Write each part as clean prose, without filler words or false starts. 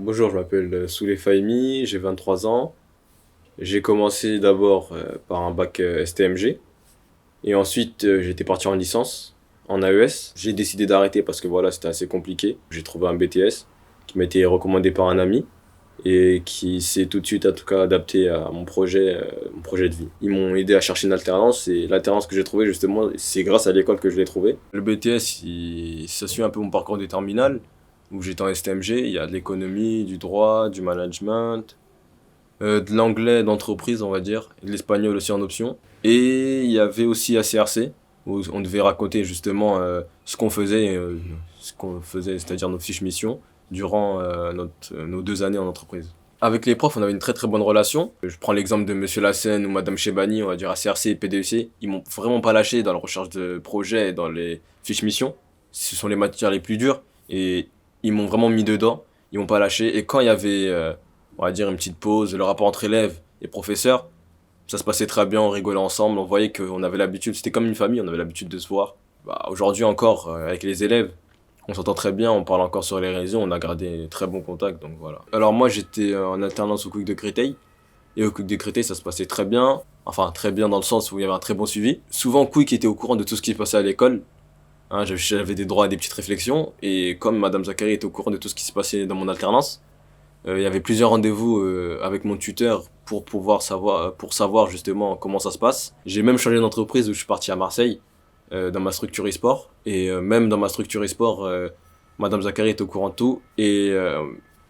Bonjour, je m'appelle Souley Fahimi, j'ai 23 ans. J'ai commencé d'abord par un bac STMG et ensuite j'étais parti en licence en AES. J'ai décidé d'arrêter parce que voilà, c'était assez compliqué. J'ai trouvé un BTS qui m'a été recommandé par un ami et qui s'est tout de suite en tout cas adapté à mon projet de vie. Ils m'ont aidé à chercher une alternance et l'alternance que j'ai trouvée justement, c'est grâce à l'école que je l'ai trouvée. Le BTS, ça suit un peu mon parcours de terminale où j'étais en STMG. Il y a de l'économie, du droit, du management, de l'anglais d'entreprise, on va dire, et de l'espagnol aussi en option. Et il y avait aussi ACRC, où on devait raconter justement ce qu'on faisait, c'est-à-dire nos fiches missions, durant nos 2 années en entreprise. Avec les profs, on avait une très très bonne relation. Je prends l'exemple de Monsieur Lassen ou Madame Chebani, on va dire ACRC et PDEC. Ils m'ont vraiment pas lâché dans la recherche de projets et dans les fiches missions. Ce sont les matières les plus dures et ils m'ont vraiment mis dedans. Ils m'ont pas lâché. Et quand il y avait, on va dire, une petite pause, le rapport entre élèves et professeurs, ça se passait très bien, on rigolait ensemble, on voyait qu'on avait l'habitude, c'était comme une famille, on avait l'habitude de se voir. Bah, aujourd'hui encore, avec les élèves, on s'entend très bien, on parle encore sur les réseaux, on a gardé très bon contact, donc voilà. Alors moi, j'étais en alternance au Quick de Créteil, et au Quick de Créteil, ça se passait très bien, enfin très bien dans le sens où il y avait un très bon suivi. Souvent, Quick était au courant de tout ce qui se passait à l'école, hein, j'avais des droits à des petites réflexions, et comme Madame Zachary était au courant de tout ce qui se passait dans mon alternance, il y avait plusieurs rendez-vous avec mon tuteur pour savoir justement comment ça se passe. J'ai même changé d'entreprise où je suis parti à Marseille, dans ma structure e-sport. Et même dans ma structure e-sport, Madame Zachary était au courant de tout. Et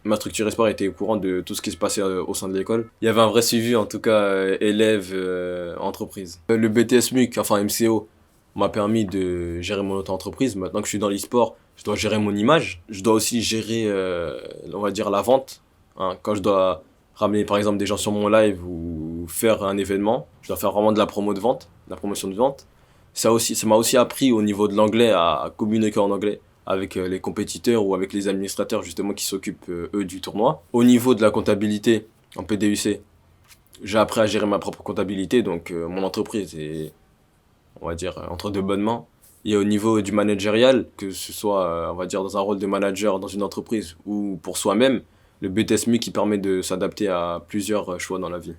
ma structure e-sport était au courant de tout ce qui se passait au sein de l'école. Il y avait un vrai suivi, en tout cas, élève-entreprise. Le BTS MUC, enfin MCO, m'a permis de gérer mon auto-entreprise. Maintenant que je suis dans l'e-sport, je dois gérer mon image. Je dois aussi gérer, on va dire, la vente. Hein. Quand je dois ramener, par exemple, des gens sur mon live ou faire un événement, je dois faire vraiment de la promo de vente, de la promotion de vente. Ça aussi, ça m'a aussi appris au niveau de l'anglais à communiquer en anglais avec les compétiteurs ou avec les administrateurs justement qui s'occupent eux du tournoi. Au niveau de la comptabilité en PDUC, j'ai appris à gérer ma propre comptabilité, donc mon entreprise est, on va dire, entre de bonnes mains. Et au niveau du managérial, que ce soit, on va dire, dans un rôle de manager dans une entreprise ou pour soi-même, le BTSMU qui permet de s'adapter à plusieurs choix dans la vie.